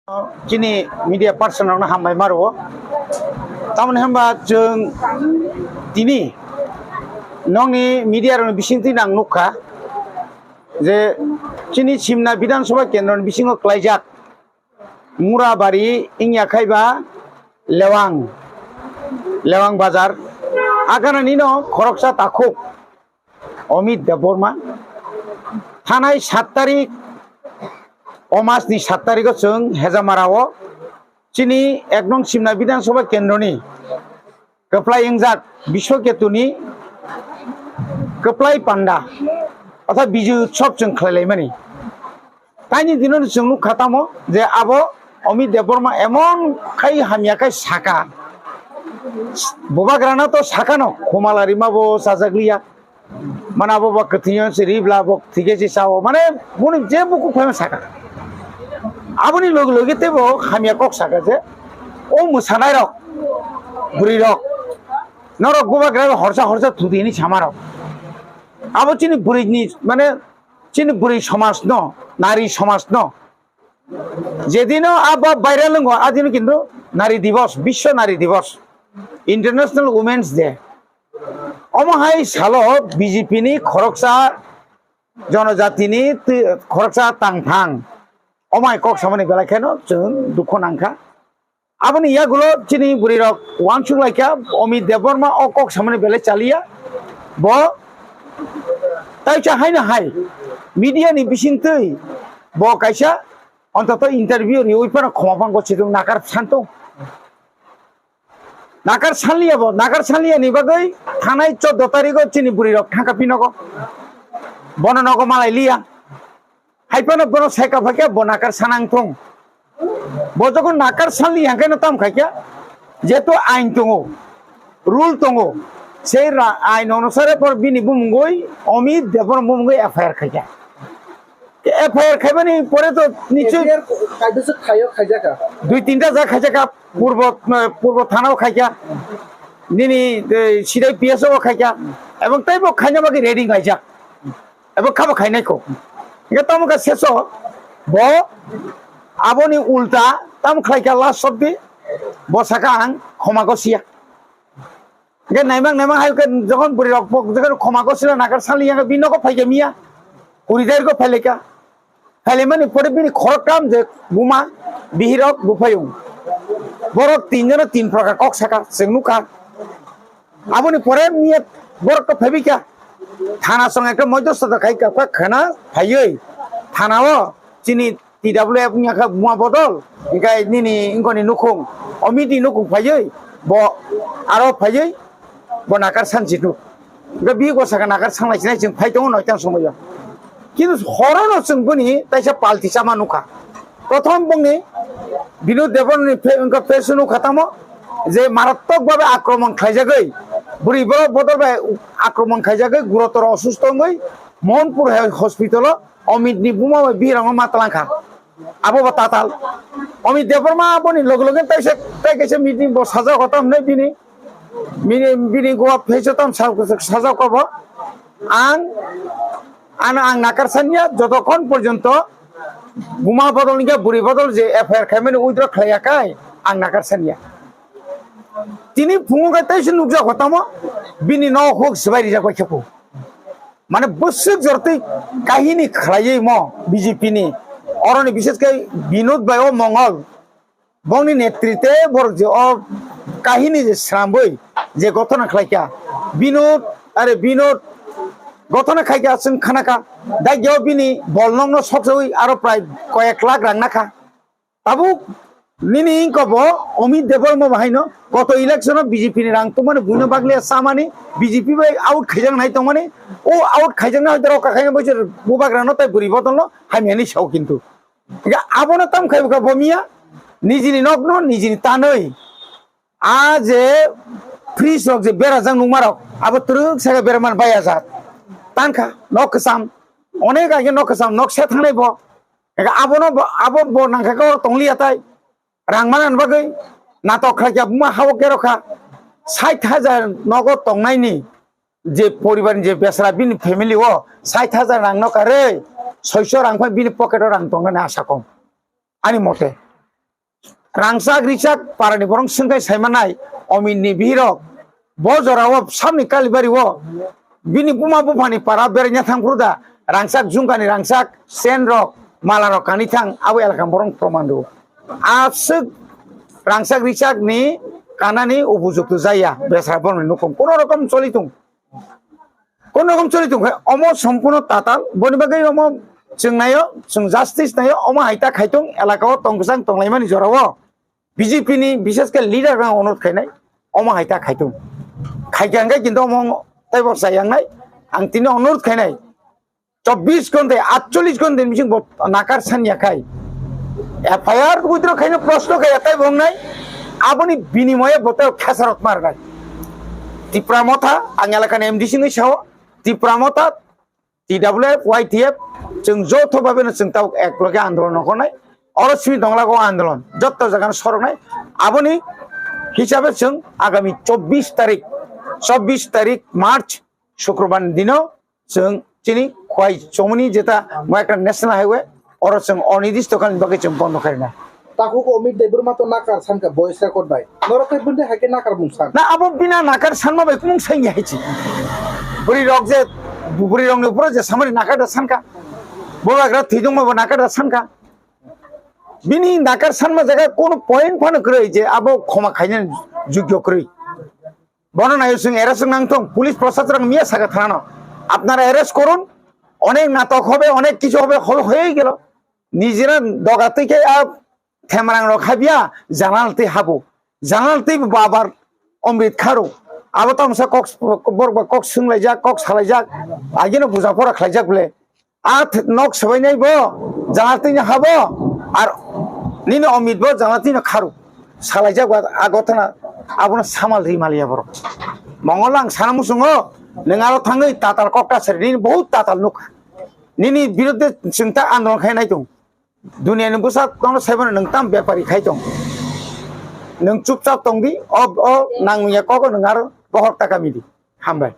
Kini media person orang hambai maru, taman hamba jeng tini, nong ni media orang bising ti nang nuka, je kini Simna Bidan Sabha Kendra bising o Klaijak, Murabari ingya kaiba Lewang Bazar, agana nino Khoroksa Takuk, Omid Deborma, Hanai 7 tarik Omas ni 7 tarik jeng Hezamarawo, Chini Eknong Simna Bidan Sabha Kendroni, Keplai Ingjak Biswaketuni, Keplai Panda, অর্থাৎ বিজু উৎসব जों খাইলাইমানি তাইনি দিনন जों খাতামো যে আবো অমিত দেববর্মা এমন খাই হামিয়াকাই সাকা ববাগ্রানা তো সাকানো খোমালারি মাবো সাজাগলিয়া মানে আবো বা কথিয়ন সে রিবলা বক থিকেছি সাও মানে মনে যে বুকু ফাইমা সাকা আবনি লগ লগেতে বো হামিয়া কক সাকা যে ও মোসানাই রক বুড়ি রক নরক ববাগ্রা হরসা থুদিনি সামারক আবো চিনি বুড়ি মানে চিনি বুড়ি সমাজ ন নারী সমাজ ন যেদিনও আবো বাইরে লঙ্গ আদিন কিন্তু নারী দিবস বিশ্ব নারী দিবস ইন্টারন্যাশনাল উমেন্স ডে অমহাই সালো বিজেপি নি খরকসা জনজাতিনি খরকসা তাংথাং অমাই কক সামনে বেলা কেন जों দুঃখ নাংখা আবনি ইয়াগুলো চিনি বুড়ি রক ওয়ানসুং লাইকা অমিত দেববর্মা ও কক সামনে বেলে চালিয়া ব তাই চাহাইনা হাই media ni bisingtui bo kaisa ontoto interview ni oipana khomapang ko chidung nakar sanliya ni bagai thanai 14 tarikh chini buri rok thangka pinogo bononogo malai liya haipana bono saika phakya bo nakar sanang thong bo jokon nakar sanliya kaino tam khaikya jeto ain tongo rule tongo সেই আইন অনুসারে পর বিনি বুমগই অমিত দেবর বুমগই FIR খাইয়া FIR খাইবানি পরে তো নিচে কাইদছে খাইও খাইজাকা 2-3টা যা খাইজাকা পূর্ব থানাও খাইয়া নিনি সিরাই পিএসও খাইয়া এবং তাইবো খাইনা বাকি রেডি খাইজা এবং খাবো খাইনাইকো এটা তমকা শেষ ব আবনি উল্টা তাম খাইকা লাস্ট শব্দি বসাকা আং ক্ষমাগসিয়া নাইমাং হাইকে যখন বুড়ি রক যখন ক্ষমা করছিল নাকার সালিয়া বিনকো ফাইকে মিয়া কুড়িদারকো ফাইলেকা ফাইলে মানে পরে বিনি খরকাম যে বুমা বিহিরক বুফায়ুং বরক 3 জন 3 প্রকার কক সাকা সেংনুকা আবনি পরে মিয়া বরক ফাইবিকা থানা সঙ্গে একটা মধ্যস্থতা খাইকা খানা ফাইয়ই থানাও চিনি টিডব্লিউএফ নিয়াকা বুমা বদল ইকাই নিনি ইনকনি নুখুং অমিতি নুখুং ফাইয়ই ব আরো ফাইয়ই bo nakar sanjitu ga bi go saka nakar sanglai जों फाइदों नयतां समय কিন্তু হরানো जों বনি তাইসা পালতি চামা নুকা প্রথম বংনি বিনোদ দেববর্মানি ফেসবুক খাতামো যে মারাত্মকভাবে আক্রমণ খাইজাগৈ বুড়ি বদল আক্রমণ খাইজাগৈ গুরুতর অসুস্থ হই মোহনপুর হসপিটাল অমিতনি বুমা বিরাং মাতলাংখা আবো তাতাল অমিত দেববর্মা বনি লগে লগে তাইসা তাইকেছে মিটিং ব সাজা খতম নাই বিনি bini gua fesotam সাজা করব আং নাকার সানিয়া যতক্ষণ পর্যন্ত বুমা বদল নিয়ে বুড়ি বদল যে এফআইআর খাইমেন উইদ্র খাইয়াকাই আং নাকার সানিয়া তিনি ফুঙাই তাইছে নুকজা হতামো বিনি ন হোক সবাই যা কইছাকো মানে বসুক জরতে কাহিনী খাইয়ে ম বিজেপি নি অরনি বিশেষ করে বিনোদ ভাই ও মঙ্গল বংনি নেতৃত্বে বড় যে কাহিনী যে শ্রামবই যে ঘটনা খাইকা বিনোদ ঘটনা খাইকা जों খানাকা দাইগাও বিনি বলনং সবসই আরো প্রায় কয়েক লাখ রাং নাখা তাবু নিনি ইনকব অমিত দেববর্মা বাহাইনো গত ইলেকশন বিজেপি নি রাং তো মানে বুইনো বাগলিয়া সামানি বিজেপি বাই আউট খাইজাং নাই তো মানে ও আউট খাইজাং না হয়তো রকা খাইনো বইছে বুবাগ্রানো তাই বুড়ি বদল হামিয়ানি সাও কিন্তু আবনা তাম খাইবকা বমিয়া নিজিনি নগ্ন নিজিনি তানই आज फ्री स्टॉक जे बेराजां नुमारक आबो तुरुक सागा बेरामान बाया जा तानखा नक साम अनेक आगे नक साम नक से थांनाय ब आबो ब नांखाखौ तंलिया ताय रांमान बागै नाटक खाया बुमा हाव के रखा 60,000 नगद तंनायनि जे परिवारनि जे बेसरा बिनि फेमिलि ओ 60,000 रां नकारे 600 रां बिनि पकेटआव रां तंनानै आसा कम आनि मते rangsak risak para ni borong sengkai saimanai omin ni bihirok bojora wo samni kalibari wo bini puma bupani para berenya thangkruda rangsak jungkani rangsak sen rok mala rok kani thang abu elakam borong promando asuk rangsak risak ni kanani উপযুক্ত jaya besra borong nukum kono rokom cholitung kono rokom cholitung omo সম্পূর্ণ tatal boni bagai omo jengnayo jeng justice nayo omo haita khaitung elakao tongkusang tonglaimani jorawo BJP ni বিশেষ করে leader রা অনুরোধ খাইনাই অমা হাইতা খাইতুম খাইখাঙ্গাই কিন্তু অমং তাইবর সাইয়াংনাই আং তিনি অনুরোধ খাইনাই 24 ঘন্টায় 48 ঘন্টায় মিছিং নাকার সানিয়া খাই এফআইআর উইথড্র খাইনো প্রশ্ন খাই এটাই বংনাই আপনি বিনিময়ে বতাও খেসারত মারগাই টিপ্রামথা আং এলাকার এমডিসি नि সাও টিপ্রামথা টিডব্লিউএফ ওয়াইটিএফ जों যৌথভাবে जों তাও একলগে আন্দোলন করনাই অরসমি দংলাগো আন্দোলন যত জায়গা সরনাই আপনি হিসাবে जों আগামী 24 তারিখ মার্চ শুক্রবার দিনও जों চিনি খয় চমনি যেটা একটা ন্যাশনাল হাইওয়ে অর जों অনির্দিষ্টকালীন বাকি जों বন্ধ করি না তাকু কো অমিত দেবুর মাতো নাকার সানকা ভয়েস রেকর্ড বাই নরতে বন্ধে হাকে নাকার মুসান না আবো বিনা নাকার সানমা বাই কুম সাইনি হাইছি বুড়ি রক যে বুড়ি রংনি উপরে যে সামরি নাকার সানকা বড়াগ্রা থিদং মাবো নাকার সানকা বিনি নাকার সানমা জায়গা কোন পয়েন্ট ফানো করে যে আবো ক্ষমা খাইনে যোগ্য করে বর্ণনা जों এরেস্ট নাংতং পুলিশ প্রশাসন মিয়া সাগা থানানো আপনারা অ্যারেস্ট করুন অনেক নাটক হবে অনেক কিছু হবে হয়েই গেল নিজেরা দগা থেকে থেমরাং রখাবিয়া জানালতে হাবো জানালতে বাবার অমৃত খারো আবো তামসা কক্স বরবা কক্স সুংলাই যাক কক্স হালাই যাক আগেনো বুঝা পড়া খাই যাক বলে নক সবাই নাইব জানালতে হাবো আর নিনে অমৃত বো জানালতে খারো সালাই যাক আগতনা আবনা সামাল রিমালিয়া বড় মঙ্গলাং সানামুসুঙ नोंआरो थाङै ताताल कक्टासर नि बहुत ताताल नुखा निनि बिरुद्धे जोंता आन्दोलन खायनाय दं दुनियानि बुसा दं साइबन नोंताम बेपारि खाय दं नों चुपचाप दंदि नांमुया कक नोंआरो बहर ताका मिदि हामबाय